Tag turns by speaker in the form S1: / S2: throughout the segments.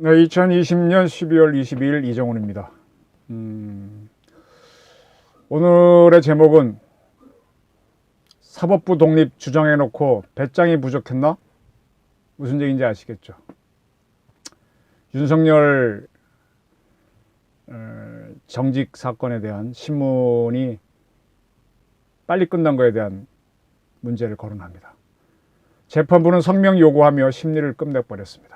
S1: 네, 2020년 12월 22일 이정훈입니다. 오늘의 제목은 사법부 독립 주장해놓고 배짱이 부족했나? 무슨 얘기인지 아시겠죠? 윤석열 정직 사건에 대한 신문이 빨리 끝난 것에 대한 문제를 거론합니다. 재판부는 성명 요구하며 심리를 끝내버렸습니다.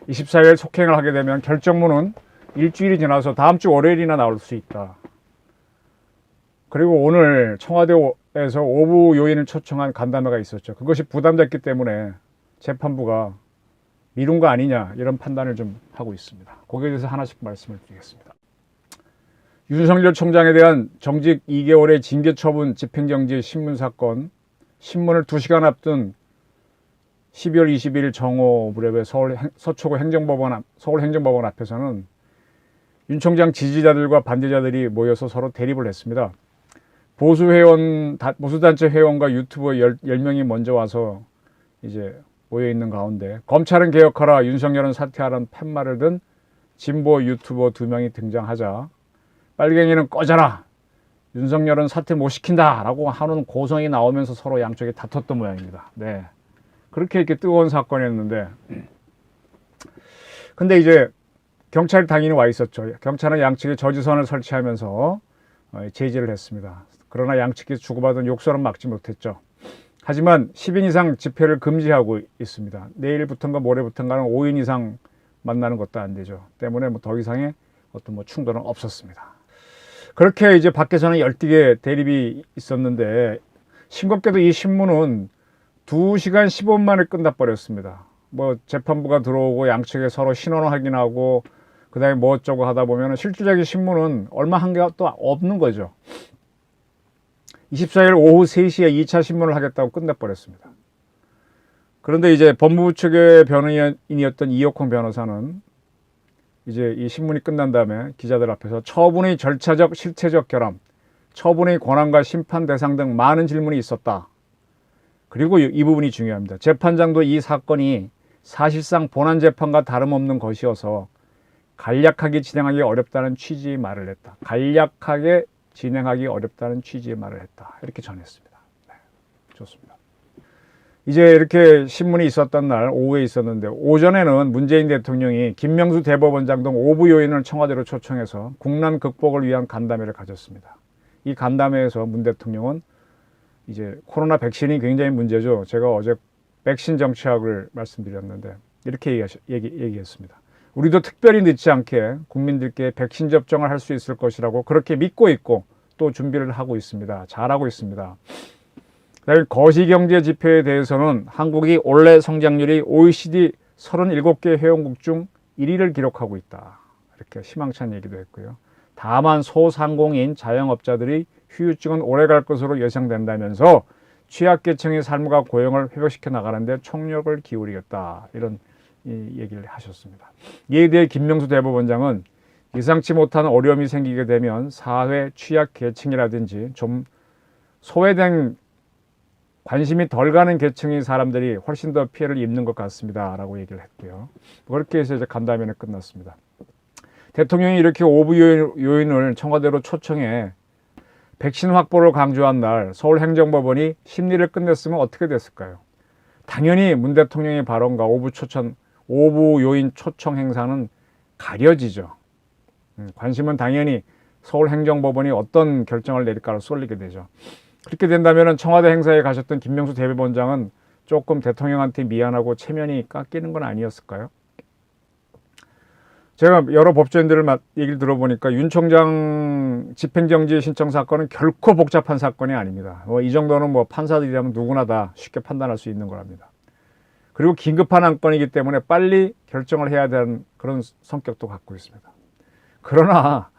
S1: 24일 속행을 하게 되면 결정문은 일주일이 지나서 다음 주 월요일이나 나올 수 있다. 그리고 오늘 청와대에서 오부 요인을 초청한 간담회가 있었죠. 그것이 부담됐기 때문에 재판부가 미룬 거 아니냐 이런 판단을 좀 하고 있습니다. 거기에 대해서 하나씩 말씀을 드리겠습니다. 윤석열 총장에 대한 정직 2개월의 징계 처분 집행정지 신문 사건, 신문을 2시간 앞둔 12월 21일 정오 무렵에 서초구 서울행정법원 앞에서는 윤 총장 지지자들과 반대자들이 모여서 서로 대립을 했습니다. 보수단체 회원과 유튜버 10명이 먼저 와서 이제 모여있는 가운데 검찰은 개혁하라, 윤석열은 사퇴하라는 팻말을 든 진보 유튜버 2명이 등장하자 빨갱이는 꺼져라, 윤석열은 사퇴 못 시킨다 라고 하는 고성이 나오면서 서로 양쪽이 다퉜던 모양입니다. 네. 그렇게 이렇게 뜨거운 사건이었는데, 근데 이제 경찰이 당연히 와 있었죠. 경찰은 양측에 저지선을 설치하면서 제지를 했습니다. 그러나 양측이 주고받은 욕설은 막지 못했죠. 하지만 10인 이상 집회를 금지하고 있습니다. 내일부터인가 모레부터인가는 5인 이상 만나는 것도 안 되죠. 때문에 뭐 더 이상의 어떤 충돌은 없었습니다. 그렇게 이제 밖에서는 열띠게 대립이 있었는데, 싱겁게도 이 신문은 2시간 15분 만에 끝나버렸습니다. 재판부가 들어오고 양측에 서로 신원 확인하고 그 다음에 뭐 어쩌고 하다 보면 실질적인 신문은 얼마 한 개가 또 없는 거죠. 24일 오후 3시에 2차 신문을 하겠다고 끝내버렸습니다. 그런데 이제 법무부 측의 변호인이었던 이혁홍 변호사는 이제 이 신문이 끝난 다음에 기자들 앞에서 처분의 절차적 실체적 결함, 처분의 권한과 심판 대상 등 많은 질문이 있었다. 그리고 이 부분이 중요합니다. 재판장도 이 사건이 사실상 본안 재판과 다름없는 것이어서 간략하게 진행하기 어렵다는 취지의 말을 했다. 간략하게 진행하기 어렵다는 취지의 말을 했다. 이렇게 전했습니다. 네, 좋습니다. 이제 이렇게 신문이 있었던 날 오후에 있었는데, 오전에는 문재인 대통령이 김명수 대법원장 등 5부 요인을 청와대로 초청해서 국난 극복을 위한 간담회를 가졌습니다. 이 간담회에서 문 대통령은 이제 코로나 백신이 굉장히 문제죠. 제가 어제 백신 정치학을 말씀드렸는데 이렇게 얘기했습니다. 우리도 특별히 늦지 않게 국민들께 백신 접종을 할 수 있을 것이라고 그렇게 믿고 있고 또 준비를 하고 있습니다. 잘하고 있습니다. 그다음에 거시경제 지표에 대해서는 한국이 올해 성장률이 OECD 37개 회원국 중 1위를 기록하고 있다. 이렇게 희망찬 얘기도 했고요. 다만 소상공인 자영업자들이 휴유증은 오래 갈 것으로 예상된다면서 취약계층의 삶과 고용을 회복시켜 나가는데 총력을 기울이겠다, 이런 얘기를 하셨습니다. 이에 대해 김명수 대법원장은 예상치 못한 어려움이 생기게 되면 사회 취약계층이라든지 좀 소외된 관심이 덜 가는 계층의 사람들이 훨씬 더 피해를 입는 것 같습니다 라고 얘기를 했고요. 그렇게 해서 이제 간담회는 끝났습니다. 대통령이 이렇게 오부 요인을 청와대로 초청해 백신 확보를 강조한 날 서울행정법원이 심리를 끝냈으면 어떻게 됐을까요? 당연히 문 대통령의 발언과 오부 요인 초청 행사는 가려지죠. 관심은 당연히 서울행정법원이 어떤 결정을 내릴까로 쏠리게 되죠. 그렇게 된다면 청와대 행사에 가셨던 김명수 대법원장은 조금 대통령한테 미안하고 체면이 깎이는 건 아니었을까요? 제가 여러 법조인들을 얘기를 들어보니까 윤 총장 집행정지 신청 사건은 결코 복잡한 사건이 아닙니다. 이 정도는 판사들이라면 누구나 다 쉽게 판단할 수 있는 거랍니다. 그리고 긴급한 안건이기 때문에 빨리 결정을 해야 되는 그런 성격도 갖고 있습니다. 그러나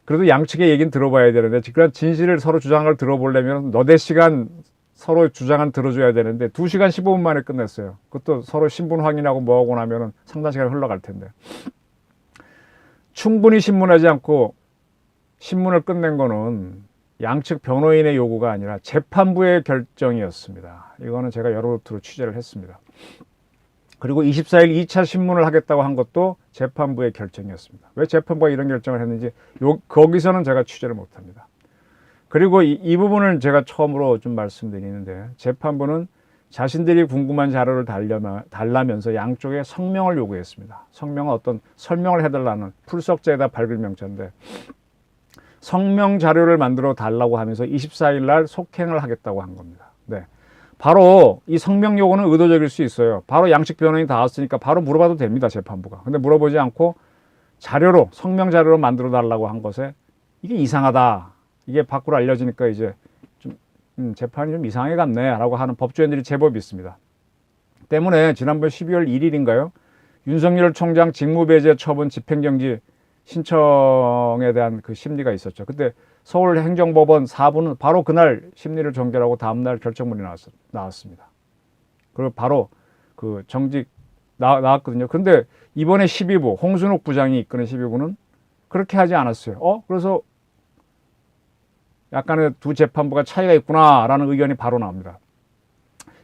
S1: 그래도 양측의 얘기는 들어봐야 되는데, 그런 진실을 서로 주장을 들어보려면 너댓 시간 서로 주장을 들어줘야 되는데 2시간 15분 만에 끝냈어요. 그것도 서로 신분 확인하고 뭐하고 나면 상당 시간이 흘러갈 텐데. 충분히 신문하지 않고 신문을 끝낸 거는 양측 변호인의 요구가 아니라 재판부의 결정이었습니다. 이거는 제가 여러 루트로 취재를 했습니다. 그리고 24일 2차 신문을 하겠다고 한 것도 재판부의 결정이었습니다. 왜 재판부가 이런 결정을 했는지 거기서는 제가 취재를 못합니다. 그리고 이 부분을 제가 처음으로 좀 말씀드리는데, 재판부는 자신들이 궁금한 자료를 달라면서 양쪽에 성명을 요구했습니다. 성명은 어떤 설명을 해달라는, 풀석자에다 밝을 명자인데 성명 자료를 만들어 달라고 하면서 24일 날 속행을 하겠다고 한 겁니다. 네. 바로 이 성명 요구는 의도적일 수 있어요. 바로 양측 변호인이 다 왔으니까 바로 물어봐도 됩니다, 재판부가. 근데 물어보지 않고 자료로, 성명 자료로 만들어 달라고 한 것에 이게 이상하다, 이게 밖으로 알려지니까 이제 좀 재판이 좀 이상하게 갔네 라고 하는 법조인들이 제법 있습니다. 때문에 지난번 12월 1일인가요? 윤석열 총장 직무배제 처분 집행정지 신청에 대한 그 심리가 있었죠. 그때 서울행정법원 4부는 바로 그날 심리를 종결하고 다음날 결정문이 나왔습니다. 그리고 바로 그 정직 나왔거든요. 근데 이번에 12부, 홍순욱 부장이 이끄는 12부는 그렇게 하지 않았어요. 그래서 약간의 두 재판부가 차이가 있구나라는 의견이 바로 나옵니다.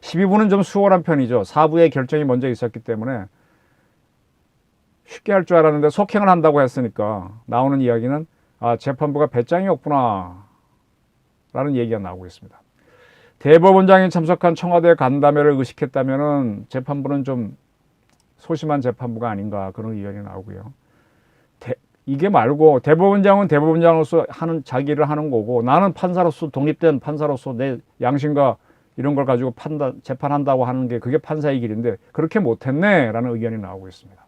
S1: 12부는 좀 수월한 편이죠. 4부의 결정이 먼저 있었기 때문에 쉽게 할 줄 알았는데 속행을 한다고 했으니까 나오는 이야기는 재판부가 배짱이 없구나 라는 얘기가 나오고 있습니다. 대법원장이 참석한 청와대 간담회를 의식했다면 재판부는 좀 소심한 재판부가 아닌가, 그런 의견이 나오고요. 이게 말고 대법원장은 대법원장으로서 자기를 하는 거고, 나는 판사로서, 독립된 판사로서 내 양심과 이런 걸 가지고 재판한다고 하는 게 그게 판사의 길인데 그렇게 못했네 라는 의견이 나오고 있습니다.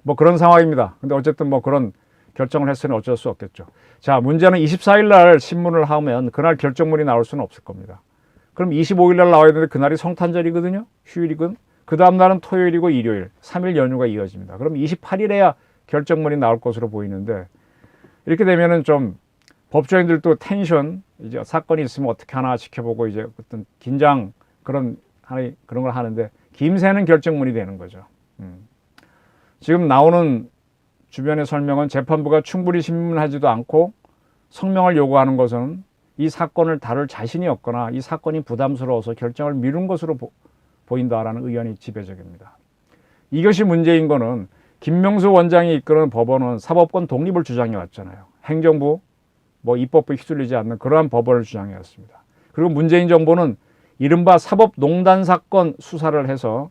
S1: 뭐 그런 상황입니다. 근데 어쨌든 뭐 그런 결정을 했으니 어쩔 수 없겠죠. 자, 문제는 24일 날 신문을 하면 그날 결정문이 나올 수는 없을 겁니다. 그럼 25일 날 나와야 되는데 그날이 성탄절이거든요. 휴일이건. 그 다음 날은 토요일이고 일요일, 3일 연휴가 이어집니다. 그럼 28일에야 결정문이 나올 것으로 보이는데, 이렇게 되면은 좀 법조인들도 텐션, 이제 사건이 있으면 어떻게 하나 지켜보고 이제 어떤 긴장, 그런 걸 하는데 김새는 결정문이 되는 거죠. 지금 나오는 주변의 설명은 재판부가 충분히 신문하지도 않고 성명을 요구하는 것은 이 사건을 다룰 자신이 없거나 이 사건이 부담스러워서 결정을 미룬 것으로 보인다라는 의견이 지배적입니다. 이것이 문제인 거는 김명수 원장이 이끄는 법원은 사법권 독립을 주장해 왔잖아요. 행정부, 입법부에 휘둘리지 않는 그러한 법원을 주장해 왔습니다. 그리고 문재인 정부는 이른바 사법농단 사건 수사를 해서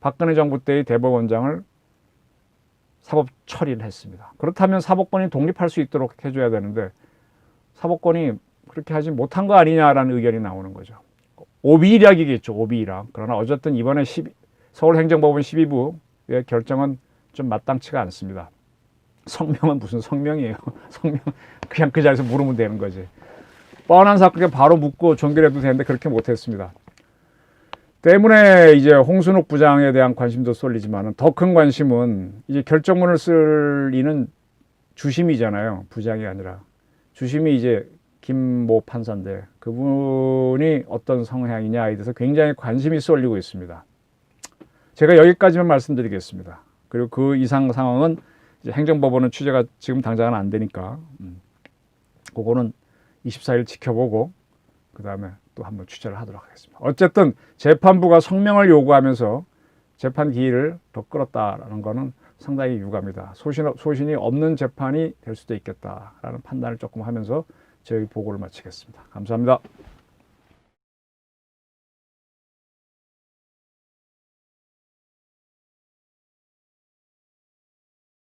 S1: 박근혜 정부 때의 대법원장을 사법 처리를 했습니다. 그렇다면 사법권이 독립할 수 있도록 해줘야 되는데 사법권이 그렇게 하지 못한 거 아니냐라는 의견이 나오는 거죠. 오비일학이겠죠. 오비일학. 그러나 어쨌든 이번에 서울행정법원 12부의 결정은 좀 마땅치가 않습니다. 성명은 무슨 성명이에요. 성명 그냥 그 자리에서 물으면 되는 거지. 뻔한 사건에 바로 묻고 종결해도 되는데 그렇게 못했습니다. 때문에 이제 홍순욱 부장에 대한 관심도 쏠리지만 더 큰 관심은 이제 결정문을 쓸 이는 주심이잖아요. 부장이 아니라. 주심이 이제 김모 판사인데 그분이 어떤 성향이냐에 대해서 굉장히 관심이 쏠리고 있습니다. 제가 여기까지만 말씀드리겠습니다. 그리고 그 이상 상황은 이제 행정법원은 취재가 지금 당장은 안 되니까 그거는 24일 지켜보고 그 다음에 또 한번 취재를 하도록 하겠습니다. 어쨌든 재판부가 성명을 요구하면서 재판 기일을 더 끌었다라는 것은 상당히 유감이다. 소신이 없는 재판이 될 수도 있겠다라는 판단을 조금 하면서 저희 보고를 마치겠습니다. 감사합니다.